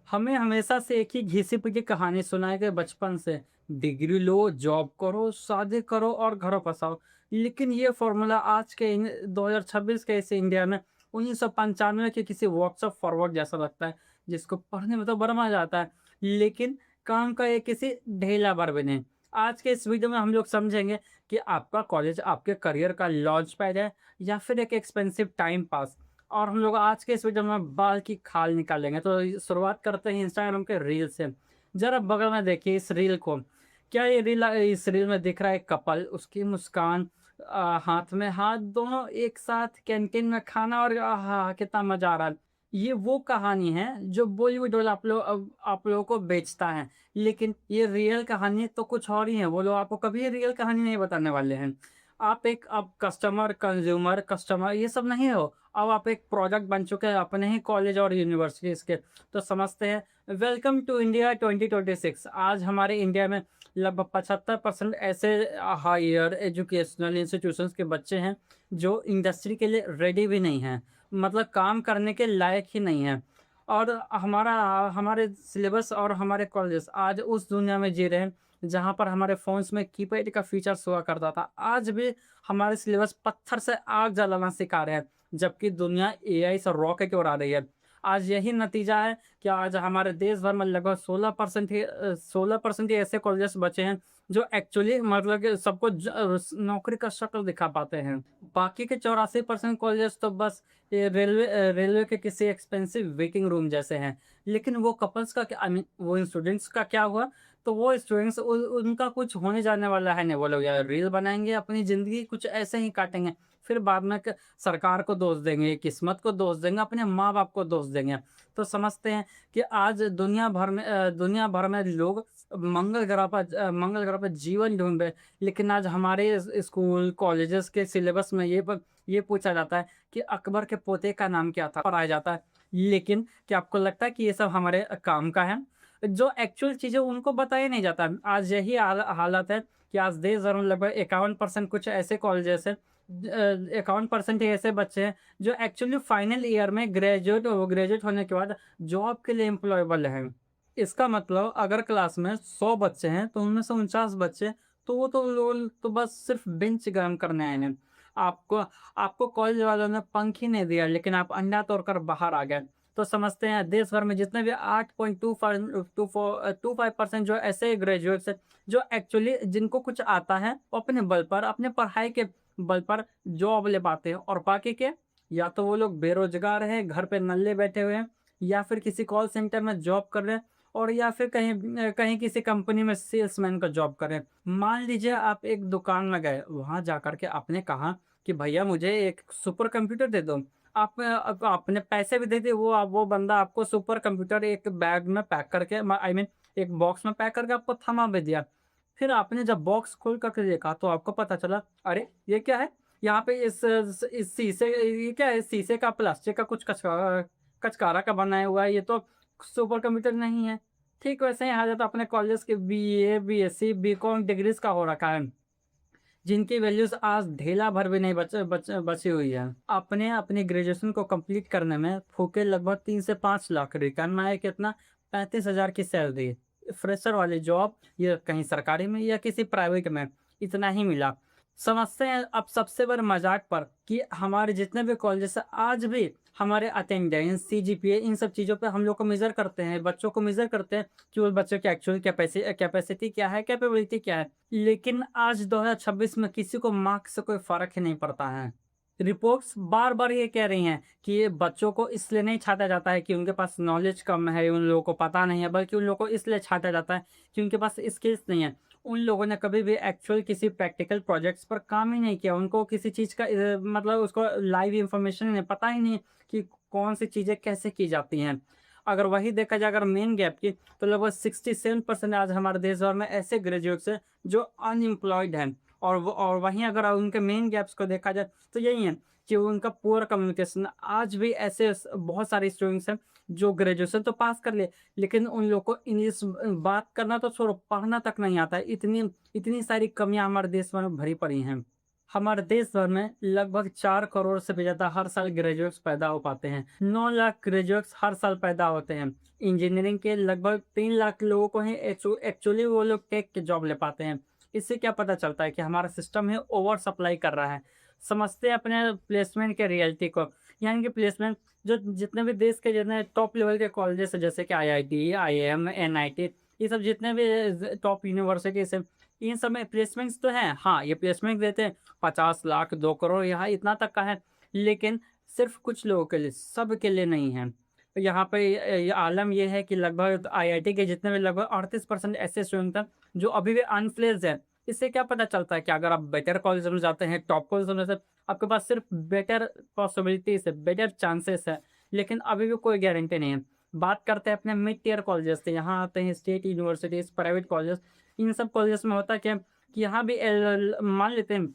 हमें हमेशा से एक ही घिसी-पिटी कहानी सुनाई गई बचपन से, डिग्री लो, जॉब करो, शादी करो और घर बसाओ। लेकिन ये फ़ॉर्मूला आज के 2026 के इस इंडिया में 1995 के किसी व्हाट्सएप फॉरवर्ड जैसा लगता है, जिसको पढ़ने में तो बड़ा मज़ा आता है, लेकिन काम का ये किसी ढेला भर भी नहीं। आज के इस वीडियो में हम लोग समझेंगे कि आपका कॉलेज आपके करियर का लॉन्च पैड है या फिर एक एक्सपेंसिव टाइम पास। और हम लोग आज के इस वीडियो में बाल की खाल निकालेंगे। तो शुरुआत करते हैं इंस्टाग्राम के रील से। ज़रा बगल में देखिए इस रील को। क्या ये रील इस रील में दिख रहा है कपल, उसकी मुस्कान, हाथ में हाथ दोनों एक साथ कैंटीन में खाना और आहा! कितना मज़ा आ रहा है। ये वो कहानी है जो बॉलीवुड वाला आप लोगों को बेचता है। लेकिन ये रियल कहानी तो कुछ और ही है। वो लोग आपको कभी रियल कहानी नहीं बताने वाले हैं। आप एक अब कस्टमर, कंज़्यूमर, कस्टमर ये सब नहीं हो। अब आप एक प्रोडक्ट बन चुके हैं अपने ही कॉलेज और यूनिवर्सिटीज़ के। तो समझते हैं वेलकम टू इंडिया 2026। आज हमारे इंडिया में लगभग 75% ऐसे हायर एजुकेशनल इंस्टीट्यूशंस के बच्चे हैं जो इंडस्ट्री के लिए रेडी भी नहीं हैं। मतलब काम करने के लायक ही नहीं हैं। और हमारे सिलेबस और हमारे कॉलेजेस आज उस दुनिया में जी रहे हैं जहाँ पर हमारे फ़ोन्स में कीपैड का फ़ीचर्स हुआ करता था। आज भी हमारे सिलेबस पत्थर से आग जलाना सिखा रहे हैं, जबकि दुनिया एआई से रॉकेट उड़ा रही है। आज यही नतीजा है कि आज हमारे देश भर में लगभग 16% ही ऐसे कॉलेजेस बचे हैं जो एक्चुअली मतलब कि सबको नौकरी का शक्ल दिखा पाते हैं। बाकी के 84% कॉलेजेस तो बस ये रेलवे के किसी एक्सपेंसिव वेटिंग रूम जैसे हैं। लेकिन वो कपल्स का क्या, आई मीन वो स्टूडेंट्स का क्या हुआ? तो वो स्टूडेंट्स उनका कुछ होने जाने वाला है नहीं। वो लोग या रील बनाएँगे, अपनी ज़िंदगी कुछ ऐसे ही काटेंगे। फिर बाद में सरकार को दोष देंगे, किस्मत को दोष देंगे, अपने माँ-बाप को दोष देंगे। तो समझते हैं कि आज दुनिया भर में लोग मंगल ग्रह पर जीवन ढूँढ रहे हैं। लेकिन आज हमारे स्कूल, कॉलेजेस के सिलेबस में ये पूछा जाता है कि अकबर के पोते का नाम क्या था? पढ़ाया जाता है। लेकिन क्या आपको लगता है कि ये सब हमारे काम का है? जो एक्चुअल चीज़ें उनको बताया नहीं जाता। आज यही हालत है कि आज देश भर में लगभग 51% कुछ ऐसे कॉलेजेस हैं, 51% ही ऐसे बच्चे हैं जो एक्चुअली फाइनल ईयर में ग्रेजुएट होने के बाद जॉब के लिए एम्प्लॉयबल हैं। इसका मतलब अगर क्लास में 100 बच्चे हैं तो उनमें से 49 बच्चे, तो वो तो लोग तो बस सिर्फ बेंच गर्म करने आए हैं। आपको आपको कॉलेज वालों ने पंख ही नहीं दिया, लेकिन आप अंडा तोड़कर बाहर आ गए। तो समझते हैं देश भर में जितने भी 8.25% जो ऐसे ग्रेजुएट्स हैं जो एक्चुअली जिनको कुछ आता है, वो अपने बल पर, अपने पढ़ाई के बल पर जॉब ले पाते हैं। और बाकी के या तो वो लोग बेरोजगार हैं, घर पे नल्ले बैठे हुए हैं, या फिर किसी कॉल सेंटर में जॉब कर रहे हैं, और या फिर कहीं किसी कंपनी में सेल्समैन का जॉब कर रहे हैं। मान लीजिए आप एक दुकान में गए, वहां जाकर के आपने कहा कि भैया मुझे एक सुपर कंप्यूटर दे दो। आपने पैसे भी दे दिए, वो बंदा आपको सुपर कंप्यूटर एक बैग में पैक करके, आई मीन एक बॉक्स में पैक करके आपको थमा भी दिया। फिर आपने जब बॉक्स खोल करके देखा तो आपको पता चला, अरे ये क्या है? यहाँ पे इस शीशे, ये क्या है? शीशे का, प्लास्टिक का कुछ कचकारा का बनाया हुआ है, ये तो सुपर कंप्यूटर नहीं है। ठीक वैसे ही हालत अपने कॉलेज के बीए, बीएससी, बीकॉम डिग्रीज का हो रखा है, जिनकी वैल्यूज़ आज ढेला भर भी नहीं बची हुई है। आपने अपनी ग्रेजुएशन को कंप्लीट करने में फूके लगभग 3 से 5 लाख, रिटर्न में आए कितना? 35,000 की सैलरी। फ्रेशर वाली जॉब, ये कहीं सरकारी में या किसी प्राइवेट में, इतना ही मिला। समझते हैं अब सबसे बड़े मज़ाक पर कि हमारे जितने भी कॉलेजेस हैं, आज भी हमारे अटेंडेंस, सीजीपीए इन सब चीज़ों पे हम लोग को मेज़र करते हैं, बच्चों को मेज़र करते हैं कि उस बच्चे की एक्चुअल कैपेसिटी क्या है, कैपेबिलिटी क्या है। लेकिन आज 2026 में किसी को मार्क्स से कोई फ़र्क ही नहीं पड़ता है। रिपोर्ट्स बार-बार ये कह रही हैं कि ये बच्चों को इसलिए नहीं छाँटा जाता है कि उनके पास नॉलेज कम है, उन लोगों को पता नहीं है, बल्कि उन लोगों को इसलिए छाँटा जाता है कि उनके पास स्किल्स नहीं है। उन लोगों ने कभी भी एक्चुअल किसी प्रैक्टिकल प्रोजेक्ट्स पर काम ही नहीं किया। उनको किसी चीज़ का मतलब उसको लाइव इन्फॉर्मेशन नहीं पता ही नहीं कि कौन-सी चीज़ें कैसे की जाती हैं। अगर वही देखा जाए, अगर मेन गैप की, तो लगभग 67% आज हमारे देश भर में ऐसे ग्रेजुएट्स हैं जो अनएम्प्लॉयड हैं। और वहीं अगर उनके मेन गैप्स को देखा जाए तो यही है कि उनका पुअर कम्युनिकेशन। आज भी ऐसे बहुत सारे स्टूडेंट्स हैं जो ग्रेजुएशन तो पास कर लिए, लेकिन उन लोग को इंग्लिश बात करना तो छोड़ो, पढ़ना तक नहीं आता है। इतनी इतनी सारी कमियां हमारे देश में भरी पड़ी हैं। हमारे देश भर में लगभग 4 करोड़ से भी ज़्यादा हर साल ग्रेजुएट्स पैदा हो पाते हैं। 9 लाख ग्रेजुएट्स हर साल पैदा होते हैं। इंजीनियरिंग के लगभग 3 लाख लोगों को ही एक्चुअली वो लोग टेक के जॉब ले पाते हैं। इससे क्या पता चलता है कि हमारा सिस्टम है ओवर सप्लाई कर रहा है। समझते हैं अपने प्लेसमेंट के रियलिटी को, यानी कि प्लेसमेंट जो जितने भी देश के जितने टॉप लेवल के कॉलेजेस हैं जैसे कि आईआईटी, आईआईएम, एनआईटी, ये सब जितने भी टॉप यूनिवर्सिटीज़ हैं, इन सब में प्लेसमेंट्स तो हैं। हाँ, ये प्लेसमेंट देते हैं 50 लाख, 2 करोड़, यहाँ इतना तक का है, लेकिन सिर्फ़ कुछ लोगों के लिए, सबके लिए नहीं है। यहाँ पे ये आलम ये है कि लगभग आईआईटी के जितने भी लगभग 38% ऐसे स्टूडेंट हैं, जो अभी भी अनप्लेस्ड हैं। इससे क्या पता चलता है कि अगर आप बेटर कॉलेज में जाते हैं, टॉप कॉलेज में जाते हैं, आपके पास सिर्फ़ बेटर पॉसिबिलिटीज़ है, बेटर चांसेस है, लेकिन अभी भी कोई गारंटी नहीं है। बात करते हैं अपने मिड टियर कॉलेजेस से, यहाँ आते हैं स्टेट यूनिवर्सिटीज़, प्राइवेट कॉलेजेस। इन सब कॉलेजेस में होता क्या है कि यहाँ भी मान लेते हैं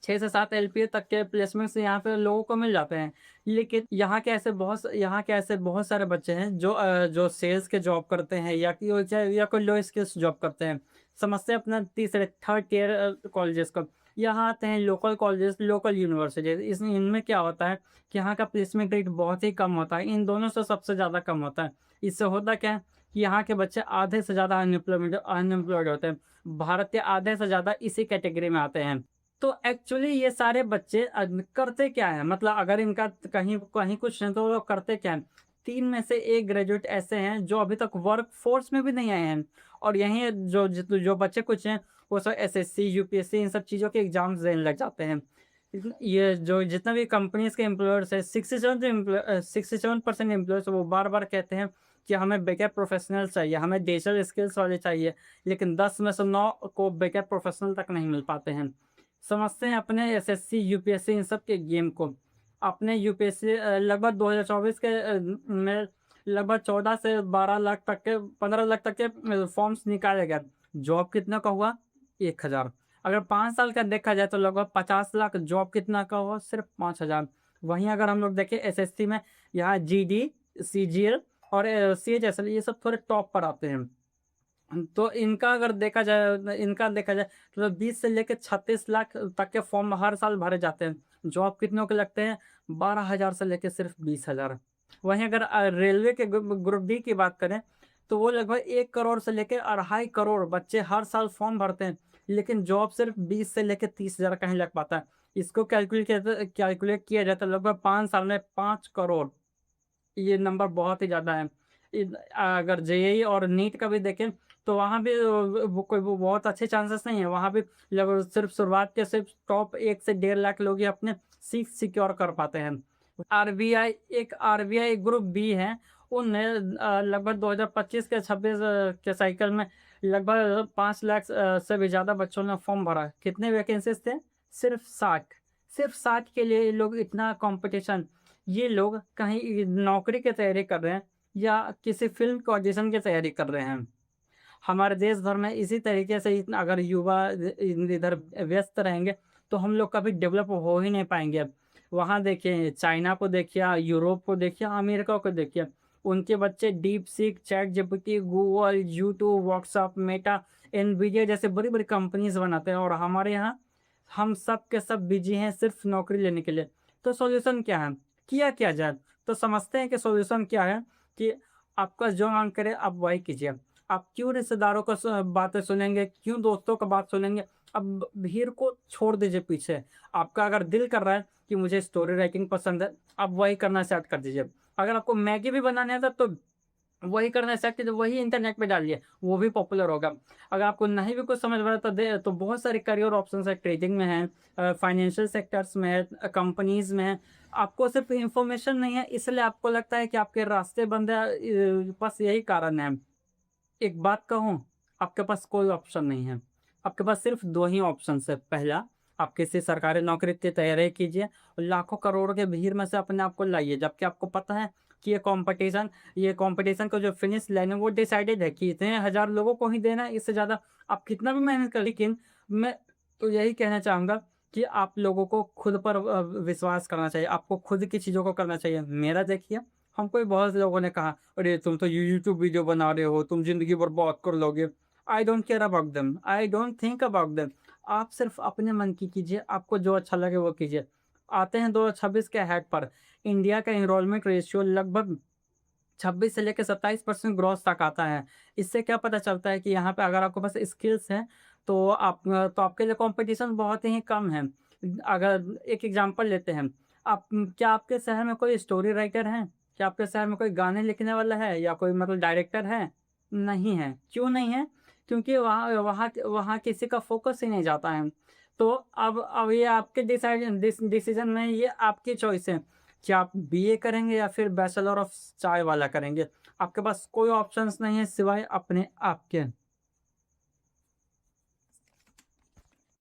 6 से 7 एलपीए तक के प्लेसमेंट्स यहाँ पे लोगों को मिल जाते हैं। लेकिन यहाँ के ऐसे बहुत सारे बच्चे हैं जो सेल्स के जॉब करते हैं या कोई लो स्किल्स जॉब करते हैं। समझते हैं अपना तीसरे थर्ड टियर कॉलेजेस को। यहाँ आते हैं लोकल कॉलेजेस, लोकल यूनिवर्सिटीज़। इनमें क्या होता है कि यहाँ का प्लेसमेंट रेट बहुत ही कम होता है। इन दोनों से सबसे ज़्यादा कम होता है। इससे होता क्या है कि यहाँ के बच्चे आधे से ज़्यादा अनएम्प्लॉयड होते हैं। भारत के आधे से ज़्यादा इसी कैटेगरी में आते हैं। तो एक्चुअली ये सारे बच्चे करते क्या हैं? मतलब अगर इनका कहीं कहीं कुछ नहीं तो वो लोग करते क्या हैं? 3 में से 1 ग्रेजुएट ऐसे हैं जो अभी तक वर्क फ़ोर्स में भी नहीं आए हैं, और यहीं जो बच्चे कुछ हैं वो सब एसएससी, यूपीएससी इन सब चीज़ों के एग्ज़ाम्स देने लग जाते हैं। ये जो जितना भी कंपनीज़ के एम्प्लॉयर्स हैं, 67% एम्प्लॉयर्स वो बार-बार कहते हैं कि हमें बेटर प्रोफ़ेशनल चाहिए, हमें डिजिटल स्किल्स वाले चाहिए, लेकिन 10 में से 9 को बेटर प्रोफ़ेशनल तक नहीं मिल पाते हैं। समझते हैं अपने एसएससी, यूपीएससी इन सब के गेम को। अपने यूपीएससी लगभग 2024 के में लगभग 14 से 12 लाख तक के 15 लाख तक के फॉर्म्स निकाले गए। जॉब कितना का हुआ? 1000। अगर 5 साल का देखा जाए तो लगभग 50 लाख, जॉब कितना का हुआ? सिर्फ़ 5000। वहीं अगर हम लोग देखें एसएससी में, यहाँ जीडी, सीजीएल और सीएचएसएल ये सब थोड़े टॉप पर आते हैं। तो इनका देखा जाए तो 20 से लेके 36 लाख तक के फॉर्म हर साल भरे जाते हैं। जॉब कितनों के लगते हैं? 12,000 से लेके सिर्फ़ 20,000। वहीं अगर रेलवे के ग्रुप डी की बात करें, तो वो लगभग 1 करोड़ से लेके 2.5 करोड़ बच्चे हर साल फॉर्म भरते हैं, लेकिन जॉब सिर्फ़ 20 से लेके 30,000 का ही लग पाता है। इसको कैलकुलेट किया जाए तो लगभग 5 साल में 5 करोड़। ये नंबर बहुत ही ज़्यादा है। अगर जेईई और नीट का भी देखें तो वहाँ भी वो बहुत अच्छे चांसेस नहीं है। वहाँ भी लगभग सिर्फ़ शुरुआत के सिर्फ़ टॉप 1 से 1.5 लाख लोग ही अपने सीट सिक्योर कर पाते हैं। आरबीआई ग्रुप बी है, उनने लगभग 2025 के 26 के साइकिल में लगभग 5 लाख से भी ज़्यादा बच्चों ने फॉर्म भरा। कितने वैकेंसीज़ थे? सिर्फ़ 60। सिर्फ़ 60 के लिए ये लोग इतना कॉम्पिटिशन। ये लोग कहीं नौकरी की तैयारी कर रहे हैं या किसी फ़िल्म के ऑडिशन की तैयारी कर रहे हैं। हमारे देश भर में इसी तरीके से इतना अगर युवा इधर व्यस्त रहेंगे तो हम लोग कभी डेवलप हो ही नहीं पाएँगे। वहाँ देखिए, चाइना को देखिए, यूरोप को देखिए, अमेरिका को देखिए। उनके बच्चे DeepSeek, ChatGPT, Google, YouTube, WhatsApp, Meta, Nvidia जैसे बड़ी-बड़ी कंपनीज़ बनाते हैं, और हमारे यहाँ हम सब के सब बिज़ी हैं सिर्फ़ नौकरी लेने के लिए। तो सॉल्यूशन क्या है? किया जाए? तो समझते हैं कि सॉल्यूशन क्या है कि आपका जो मन करे आप वही कीजिए। आप क्यों रिश्तेदारों का बातें सुनेंगे, क्यों दोस्तों का बात सुनेंगे? अब भीड़ को छोड़ दीजिए पीछे। आपका अगर दिल कर रहा है कि मुझे स्टोरी राइटिंग पसंद है, आप वही करना स्टार्ट कर दीजिए। अगर आपको मैगी भी बनाने आता है तो वही करना स्टार्ट कीजिए, वही इंटरनेट पे डालिए, वो भी पॉपुलर होगा। अगर आपको नहीं भी कुछ समझ में आ रहा तो बहुत सारे करियर ऑप्शंस है, ट्रेडिंग में है, फाइनेंशियल सेक्टर्स में है, कंपनीज़ में है। आपको सिर्फ़ इन्फॉर्मेशन नहीं है इसलिए आपको लगता है कि आपके रास्ते बंद है, बस यही कारण है। एक बात कहूँ, आपके पास कोई ऑप्शन नहीं है। आपके पास सिर्फ़ 2 ही ऑप्शंस है। पहला, आप किसी सरकारी नौकरी की तैयारी कीजिए और लाखों करोड़ों के भीड़ में से अपने आप को लाइए, जबकि आपको पता है कि ये कॉम्पिटिशन का जो फिनिश लाइन है वो डिसाइडेड है कि इतने हज़ार लोगों को ही देना है, इससे ज़्यादा आप कितना भी मेहनत करें। लेकिन मैं तो यही कहना चाहूँगा कि आप लोगों को खुद पर विश्वास करना चाहिए, आपको खुद की चीज़ों को करना चाहिए। मेरा देखिए, हमको भी बहुत से लोगों ने कहा, "अरे! तुम तो यूट्यूब वीडियो बना रहे हो, तुम ज़िंदगी बर्बाद कर लोगे।" I don't care about them, I don't think about them. आप सिर्फ़ अपने मन की कीजिए, आपको जो अच्छा लगे वो कीजिए। आते हैं 2026 के हैक पर। इंडिया का एनरोलमेंट रेशियो लगभग 26 से लेके 27% ग्रॉस तक आता है। इससे क्या पता चलता है कि यहाँ पे अगर आपके पास स्किल्स हैं, तो आपके लिए कॉम्पिटिशन बहुत ही कम है। अगर एक एग्ज़ाम्पल लेते हैं, क्या आपके शहर में कोई स्टोरी राइटर है? क्या आपके शहर में कोई गाने लिखने वाला है या कोई मतलब डायरेक्टर है? नहीं है। क्यों नहीं है? क्योंकि वहाँ किसी का फ़ोकस ही नहीं जाता है। तो अब ये आपके डिसीज़न में ये आपकी चॉइस है कि आप बीए करेंगे या फिर बैचलर ऑफ चाय वाला करेंगे। आपके पास कोई ऑप्शंस नहीं है सिवाय अपने आप के।